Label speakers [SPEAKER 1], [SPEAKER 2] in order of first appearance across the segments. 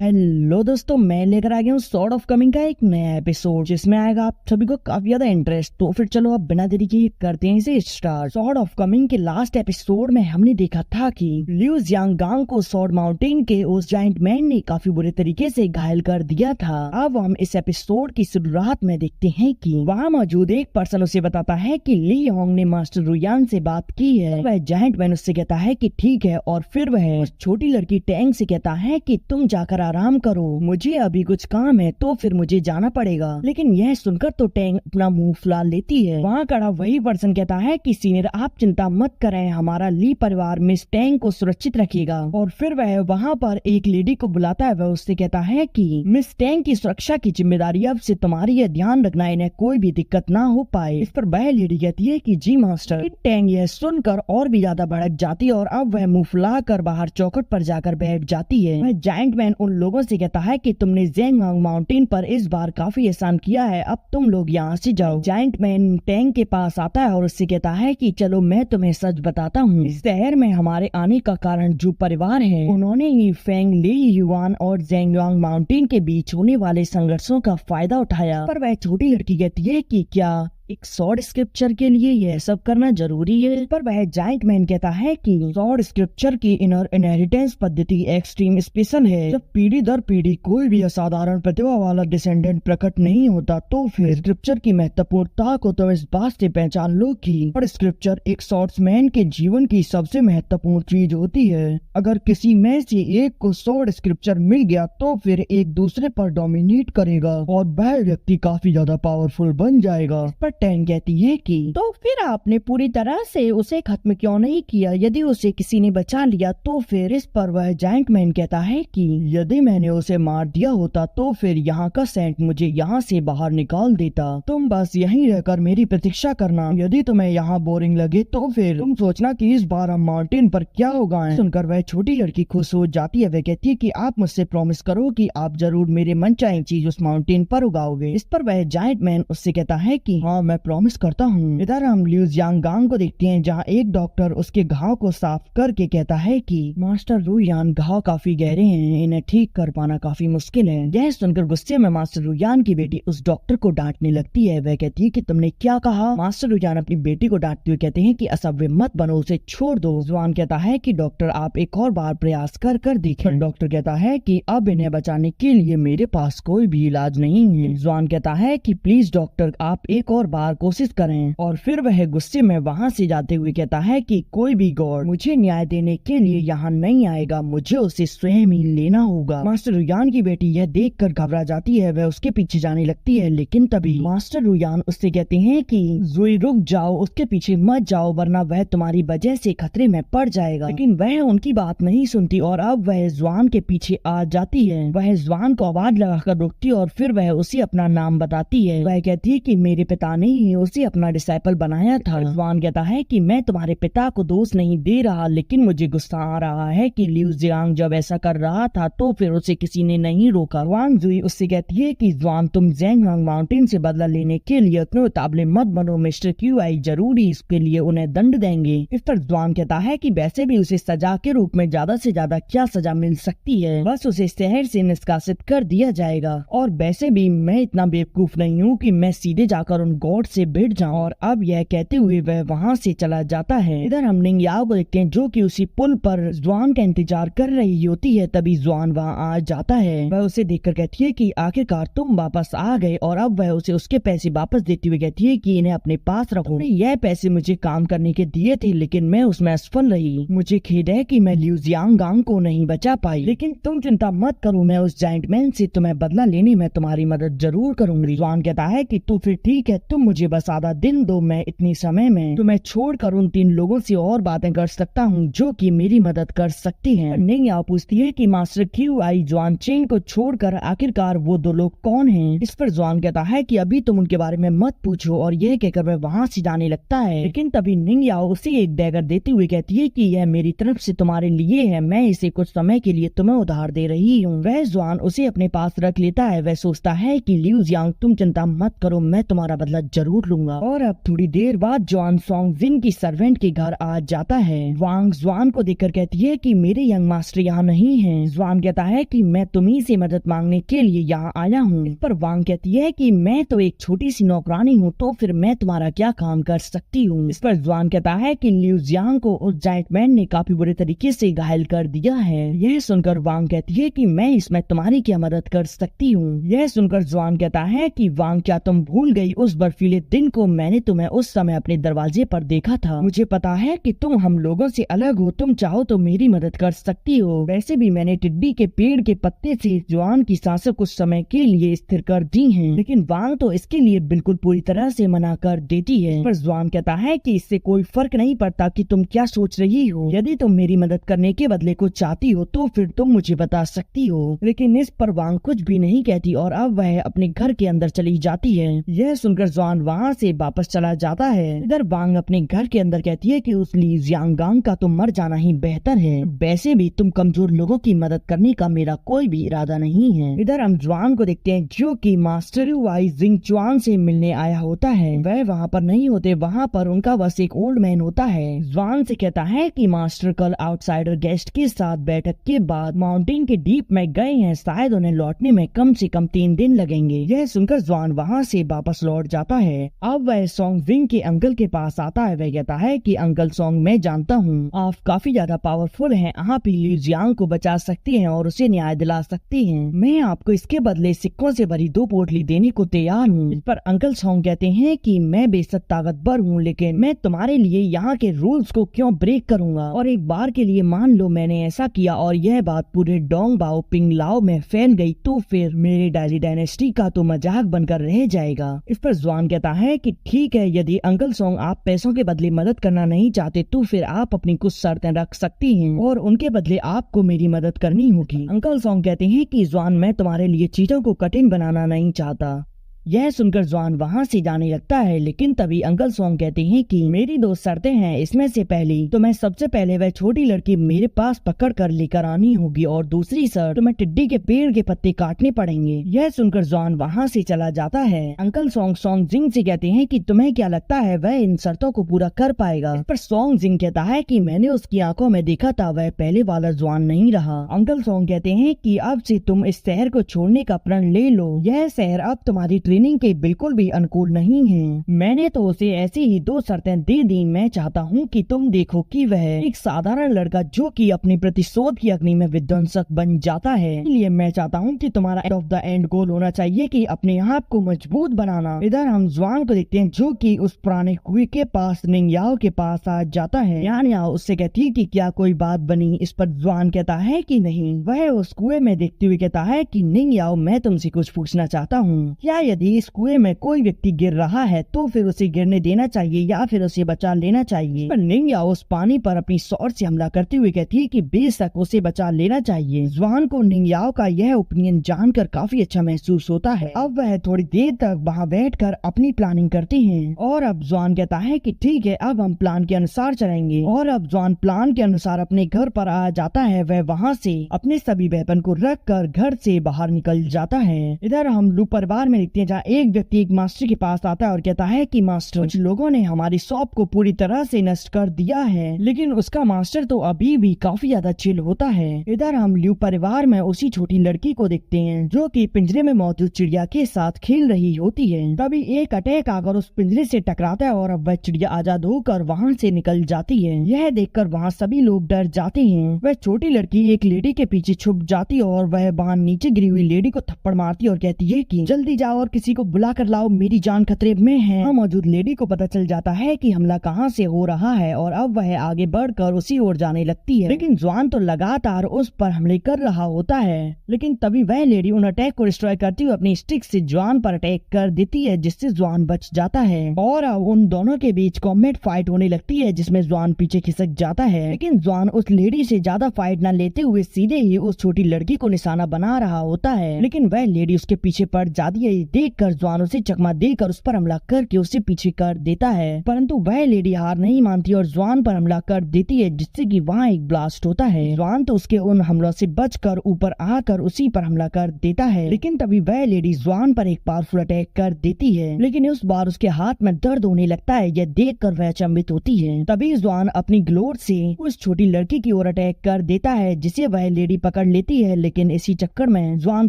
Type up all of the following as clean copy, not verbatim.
[SPEAKER 1] Hello दोस्तों, मैं लेकर आ गया हूँ सॉर्ड ऑफ कमिंग का एक नया एपिसोड जिसमें आएगा आप सभी को काफी ज्यादा इंटरेस्ट। तो फिर चलो अब बिना देरी के करते हैं इसे स्टार्ट। सॉर्ड ऑफ कमिंग के लास्ट एपिसोड में हमने देखा था कि लियू जियांगांग को सॉर्ड माउंटेन के उस जाइंट मैन ने काफी बुरे तरीके से घायल कर दिया था। अब हम इस एपिसोड की शुरुआत में देखते हैं कि वहाँ मौजूद एक पर्सन उसे बताता है कि ली योंग ने मास्टर रुयान से बात की है। वह जाइंट मैन उससे कहता है कि ठीक है, और फिर वह उस छोटी लड़की टैंग से कहता है कि तुम जाकर आराम करो, मुझे अभी कुछ काम है तो फिर मुझे जाना पड़ेगा। लेकिन यह सुनकर तो टैंग अपना मुंह फुला लेती है। वहाँ खड़ा वही पर्सन कहता है कि सीनियर आप चिंता मत करें, हमारा ली परिवार मिस टैंग को सुरक्षित रखेगा। और फिर वह वहाँ पर एक लेडी को बुलाता है। वह उससे कहता है कि मिस टैंग की सुरक्षा की जिम्मेदारी अब से तुम्हारी है, ध्यान रखना इन्हें कोई भी दिक्कत ना हो पाए। इस पर वह लेडी कहती है कि जी मास्टर। टैंग यह सुनकर और भी ज्यादा भड़क जाती है और अब वह मुंह फुला कर बाहर चौखट पर जाकर बैठ जाती है। वह जाइंट मैन उन लोगों से कहता है कि तुमने ज़ेंगवांग माउंटेन पर इस बार काफी एहसान किया है, अब तुम लोग यहाँ से जाओ। जाइंट मैन टैंग के पास आता है और उससे कहता है कि चलो मैं तुम्हें सच बताता हूँ, इस शहर में हमारे आने का कारण जो परिवार है उन्होंने ही फेंग ली युआन और ज़ेंगवांग माउंटेन के बीच होने वाले संघर्षों का फायदा उठाया। पर वह छोटी लड़की कहती है कि क्या एक सॉर्ड स्क्रिप्चर के लिए यह सब करना जरूरी है? पर वह जाइंट मैन कहता है कि सॉर्ड स्क्रिप्चर की इनर इनहेरिटेंस पद्धति एक्सट्रीम स्पेशल है। जब पीढ़ी दर पीढ़ी कोई भी असाधारण प्रतिभा वाला डिसेंडेंट प्रकट नहीं होता तो फिर स्क्रिप्चर की महत्वपूर्णता को तुम इस बात से पहचान लो कि और स्क्रिप्चर एक सॉर्ड्समैन के जीवन की सबसे महत्वपूर्ण चीज होती है। अगर किसी में से एक को सॉर्ड स्क्रिप्चर मिल गया तो फिर एक दूसरे पर डोमिनेट करेगा और वह व्यक्ति काफी ज्यादा पावरफुल बन जाएगा। पर टैंग कहती है कि तो फिर आपने पूरी तरह से उसे खत्म क्यों नहीं किया? यदि उसे किसी ने बचा लिया तो फिर? इस पर वह जाइंट मैन कहता है कि यदि मैंने उसे मार दिया होता तो फिर यहाँ का सेंट मुझे यहाँ से बाहर निकाल देता। तुम बस यहीं रहकर मेरी प्रतीक्षा करना। यदि तुम्हें यहाँ बोरिंग लगे तो फिर तुम सोचना कि इस बार हम माउंटेन पर क्या उगाएं। सुनकर वह छोटी लड़की खुश हो जाती है। वह कहती है कि आप मुझसे प्रॉमिस करो कि आप जरूर मेरे मनचाही चीज उस माउंटेन पर उगाओगे। इस पर वह जाइंट मैन उससे कहता है कि हाँ मैं प्रॉमिस करता हूँ। इधर हम लियू जियांगांग को देखते हैं जहाँ एक डॉक्टर उसके घाव को साफ करके कहता है कि मास्टर रुयान घाव काफी गहरे हैं, इन्हें ठीक कर पाना काफी मुश्किल है। यह सुनकर गुस्से में मास्टर रुयान की बेटी उस डॉक्टर को डांटने लगती है। वह कहती है कि तुमने क्या कहा? मास्टर रुयान अपनी बेटी को डांटते हुए कहते हैं कि असभ्य मत बनो, उसे छोड़ दो। जुआन कहता है कि डॉक्टर आप एक और बार प्रयास कर देखें। डॉक्टर कहता है कि अब इन्हें बचाने के लिए मेरे पास कोई भी इलाज नहीं है। जुआन कहता है कि प्लीज डॉक्टर आप एक और बार कोशिश करें। और फिर वह गुस्से में वहाँ से जाते हुए कहता है कि कोई भी गॉड मुझे न्याय देने के लिए यहाँ नहीं आएगा, मुझे उसे स्वयं ही लेना होगा। मास्टर रुयान की बेटी यह देखकर घबरा जाती है। वह उसके पीछे जाने लगती है, लेकिन तभी मास्टर रुयान उससे कहते हैं कि जुई रुक जाओ, उसके पीछे मत जाओ वरना वह तुम्हारी वजह से खतरे में पड़ जाएगा। लेकिन वह उनकी बात नहीं सुनती और अब वह जुआन के पीछे आ जाती है। वह जुआन को आवाज लगाकर रोकती और फिर वह उसे अपना नाम बताती है। वह कहती है कि मेरे पिता ने ही उसे अपना डिसाइपल बनाया था। जुआन कहता है कि मैं तुम्हारे पिता को दोष नहीं दे रहा, लेकिन मुझे गुस्सा आ रहा है कि लियू जियांग जब ऐसा कर रहा था तो फिर उसे किसी ने नहीं रोका। वांग जुई उससे कहती है कि जुआन तुम ज़ेंगवांग माउंटेन से बदला लेने के लिए उतने उतावले मत बनो, मिस्टर क्यूआई जरूरी इसके लिए उन्हें दंड देंगे। इस पर जुआन कहता है कि वैसे भी उसे सजा के रूप में ज्यादा से ज्यादा क्या सजा मिल सकती है, बस उसे शहर से निष्कासित कर दिया जाएगा। और वैसे भी मैं इतना बेवकूफ नहीं हूँ कि मैं सीधे जाकर उन गॉड से भिड़ जाऊं। और अब यह कहते हुए वह वहाँ से चला जाता है। इधर हम निंग याओ को देखते हैं जो कि उसी पुल पर जुआन का इंतजार कर रही होती है। तभी जुआन वहाँ आ जाता है। वह उसे देखकर कहती है कि आखिरकार तुम वापस आ गए। और अब वह उसे उसके पैसे वापस देती हुए कहती है कि इन्हें अपने पास रखो, यह पैसे मुझे काम करने के दिए थे लेकिन मैं उसमें असफल रही। मुझे खेद है कि मैं लियू जियांगांग को नहीं बचा पाई, लेकिन तुम चिंता मत करो, मैं उस जाइंट मैन से तुम्हें बदला लेने में तुम्हारी मदद जरूर करूंगी। जुआन कहता है कि तू फिर ठीक है, तुम मुझे बस आधा दिन दो, मैं इतनी समय में तुम्हें छोड़कर उन 3 लोगों से और बातें कर सकता हूँ जो कि मेरी मदद कर सकती हैं। निंग याओ पूछती है कि मास्टर क्यूआई जुआन चेंग को छोड़कर आखिरकार वो 2 लोग कौन हैं? इस पर जुआन कहता है कि अभी तुम उनके बारे में मत पूछो और यह कहकर वह वहाँ से जाने लगता है। लेकिन तभी निंग याओ उसे एक डैगर देते हुए कहती है कि यह मेरी तरफ से तुम्हारे लिए है, मैं इसे कुछ समय के लिए तुम्हें उधार दे रही हूँ। वह जुआन उसे अपने पास रख लेता है। वह सोचता है कि लियू जियांग तुम चिंता मत करो, मैं तुम्हारा बदला जरूर लूंगा। और अब थोड़ी देर बाद जॉन सॉन्ग जिन की सर्वेंट के घर आ जाता है। वांग ज्वान को देखकर कहती है कि मेरे यंग मास्टर यहाँ नहीं हैं। ज्वान कहता है कि मैं तुम्ही से मदद मांगने के लिए यहाँ आया हूँ। इस पर वांग कहती है कि मैं तो एक छोटी सी नौकरानी हूँ, तो फिर मैं तुम्हारा क्या काम कर सकती हूँ। इस पर ज्वान कहता है कि लिu जियांग को उस जायंट मैन ने काफी बुरे तरीके से घायल कर दिया है। यह सुनकर वांग कहती है कि मैं इसमें तुम्हारी क्या मदद कर सकती हूँ। यह सुनकर ज्वान कहता है कि वांग क्या तुम भूल गई उस बर्फीले दिन को मैंने तुम्हें उस समय अपने दरवाजे पर देखा था। मुझे पता है कि तुम हम लोगों से अलग हो, तुम चाहो तो मेरी मदद कर सकती हो। वैसे भी मैंने टिड्डी के पेड़ के पत्ते से जॉन की सांसें कुछ समय के लिए स्थिर कर दी हैं, लेकिन वांग तो इसके लिए बिल्कुल पूरी तरह से मना कर देती है। पर जॉन कहता है कि इससे कोई फर्क नहीं पड़ता कि तुम क्या सोच रही हो। यदि तुम मेरी मदद करने के बदले कुछ चाहती हो तो फिर तुम मुझे बता सकती हो। लेकिन इस पर वांग कुछ भी नहीं कहती और अब वह अपने घर के अंदर चली जाती है। यह सुनकर जॉन वहाँ से वापस चला जाता है। इधर वांग अपने घर के अंदर कहती है कि उस ली जियांगांग का तो मर जाना ही बेहतर है। वैसे भी तुम कमजोर लोगों की मदद करने का मेरा कोई भी इरादा नहीं है। इधर हम ज्वान को देखते हैं जो कि मास्टर वाई जिंग चुआन से मिलने आया होता है। वह वहाँ पर नहीं होते, वहाँ पर उनका बस एक ओल्ड मैन होता है। ज्वान से कहता है कि मास्टर कल आउटसाइडर गेस्ट के साथ बैठक के बाद माउंटेन के डीप में गए हैं, शायद उन्हें लौटने में कम से कम 3 दिन लगेंगे। यह सुनकर ज्वान वहाँ से वापस लौट जाता है। अब वह सॉन्ग जिंग के अंकल के पास आता है। वह कहता है कि अंकल सॉन्ग, मैं जानता हूँ आप काफी ज्यादा पावरफुल हैं, आप ही लिu जियांग को बचा सकती हैं और उसे न्याय दिला सकती हैं। मैं आपको इसके बदले सिक्कों से भरी 2 पोटली देने को तैयार हूँ। इस पर अंकल सॉन्ग कहते हैं कि मैं बेशक ताकतवर हूँ, लेकिन मैं तुम्हारे लिए यहाँ के रूल्स को क्यों ब्रेक करूँगा। और एक बार के लिए मान लो मैंने ऐसा किया और यह बात पूरे डोंग बाओ पिंग लाओ में फैल गई, तो फिर मेरे डायली डायनेस्टी का तो मजाक बनकर रह जाएगा। इस पर ज्वान कहता है कि ठीक है, यदि अंकल सॉन्ग आप पैसों के बदले मदद करना नहीं चाहते तो फिर आप अपनी कुछ शर्तें रख सकती हैं और उनके बदले आपको मेरी मदद करनी होगी। अंकल सॉन्ग कहते हैं कि ज्वान, मैं तुम्हारे लिए चीजों को कठिन बनाना नहीं चाहता। यह सुनकर ज्वान वहाँ से जाने लगता है, लेकिन तभी अंकल सॉन्ग कहते हैं कि मेरी 2 शर्तें हैं। इसमें से पहली तो मैं सबसे पहले वह छोटी लड़की मेरे पास पकड़ कर लेकर आनी होगी और दूसरी शर्त तो मैं टिड्डी के पेड़ के पत्ते काटने पड़ेंगे। यह सुनकर ज्वान वहाँ से चला जाता है। अंकल सॉन्ग सॉन्ग जिंग से कहते हैं कि तुम्हें क्या लगता है वह इन शर्तों को पूरा कर पाएगा। इस पर सॉन्ग जिंग कहता है कि मैंने उसकी आंखों में देखा था, वह पहले वाला ज्वान नहीं रहा। अंकल सॉन्ग कहते हैं कि अब से तुम इस शहर को छोड़ने का प्रण ले लो। यह शहर अब तुम्हारी ट्रेनिंग के बिल्कुल भी अनुकूल नहीं है। मैंने तो उसे ऐसी ही 2 शर्तें दे दी। मैं चाहता हूँ कि तुम देखो कि वह एक साधारण लड़का जो कि अपनी प्रतिशोध की अग्नि में विध्वंसक बन जाता है। इसलिए मैं चाहता हूँ कि तुम्हारा एंड ऑफ द एंड गोल होना चाहिए कि अपने आप को मजबूत बनाना। इधर हम ज्वान को देखते हैं जो कि उस पुराने कुएं के पास निंग याओ के पास आ जाता है। याओ उससे कहती है कि क्या कोई बात बनी। इस पर ज्वान कहता है कि नहीं। वह उस कुएं में देखते हुए कहता है कि निंग याओ, मैं तुमसे कुछ पूछना चाहता हूँ। क्या यदि इस कुएं में कोई व्यक्ति गिर रहा है तो फिर उसे गिरने देना चाहिए या फिर उसे बचा लेना चाहिए। पर निंग याओ उस पानी पर अपनी स्वॉर्ड से हमला करते हुए कहती है कि बेशक उसे बचा लेना चाहिए। ज्वान को निंग याओ का यह ओपिनियन जानकर काफी अच्छा महसूस होता है। अब वह थोड़ी देर तक वहाँ बैठकर अपनी प्लानिंग करती हैं और अब ज्वान कहता है कि ठीक है, अब हम प्लान के अनुसार चलेंगे। और अब ज्वान प्लान के अनुसार अपने घर पर आ जाता है। वह वहाँ से अपने सभी वेपन को रख कर घर से बाहर निकल जाता है। इधर हम लू परिवार में देखते हैं जहाँ एक व्यक्ति एक मास्टर के पास आता है और कहता है कि मास्टर, कुछ लोगों ने हमारी शॉप को पूरी तरह से नष्ट कर दिया है, लेकिन उसका मास्टर तो अभी भी काफी ज्यादा चिल होता है। इधर हम ल्यू परिवार में उसी छोटी लड़की को देखते हैं जो कि पिंजरे में मौजूद चिड़िया के साथ खेल रही होती है। तभी एक अटैक आकर उस पिंजरे से टकराता है और अब वह चिड़िया आजाद होकर वहाँ से निकल जाती है। यह देखकर वहाँ सभी लोग डर जाते हैं। वह छोटी लड़की एक लेडी के पीछे छुप जाती है और वह वहाँ नीचे गिरी हुई लेडी को थप्पड़ मारती है और कहती है कि जल्दी जाओ और किसी को बुला कर लाओ, मेरी जान खतरे में है। वहाँ मौजूद लेडी को पता चल जाता है कि हमला कहाँ से हो रहा है और अब वह आगे बढ़कर उसी ओर जाने लगती है, लेकिन ज्वान तो लगातार उस पर हमले कर रहा होता है। लेकिन तभी वह लेडी उन अटैक को डिस्ट्रॉय करती हुई अपनी स्टिक से ज्वान पर अटैक कर देती है, जिससे ज्वान बच जाता है और अब उन दोनों के बीच कॉम्बैट फाइट होने लगती है जिसमें ज्वान पीछे खिसक जाता है। लेकिन ज्वान उस लेडी से ज्यादा फाइट न लेते हुए सीधे ही उस छोटी लड़की को निशाना बना रहा होता है, लेकिन वह लेडी उसके पीछे पड़ जाती है। देख देखकर जवान उसे चकमा देकर उस पर हमला करके उसे पीछे कर देता है, परंतु वह लेडी हार नहीं मानती और जवान पर हमला कर देती है, जिससे कि वहाँ एक ब्लास्ट होता है। जवान तो उसके उन हमलों से बचकर ऊपर आकर उसी पर हमला कर देता है, लेकिन तभी वह लेडी जवान पर एक पावरफुल अटैक कर देती है, लेकिन उस बार उसके हाथ में दर्द होने लगता है। यह देखकर वह अचंभित होती है। तभी जवान अपनी ग्लोर से उस छोटी लड़की की ओर अटैक कर देता है, जिसे वह लेडी पकड़ लेती है, लेकिन इसी चक्कर में जवान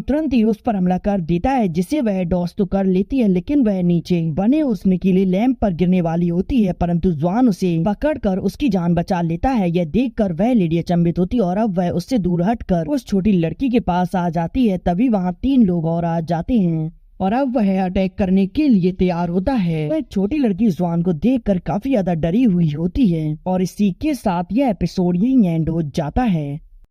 [SPEAKER 1] तुरंत ही उस पर हमला कर देता है, जिसे वह डॉस तो कर लेती है, लेकिन वह नीचे बने उस नुकीले लैंप पर गिरने वाली होती है, परंतु जवान उसे पकड़कर उसकी जान बचा लेता है। यह देखकर वह लेडी अचंभित होती है और अब वह उससे दूर हटकर उस छोटी लड़की के पास आ जाती है। तभी वहाँ 3 लोग और आ जाते हैं और अब वह अटैक करने के लिए तैयार होता है। वह छोटी लड़की जवान को देखकर काफी ज्यादा डरी हुई होती है और इसी के साथ यह एपिसोड यहीं एंड हो जाता है।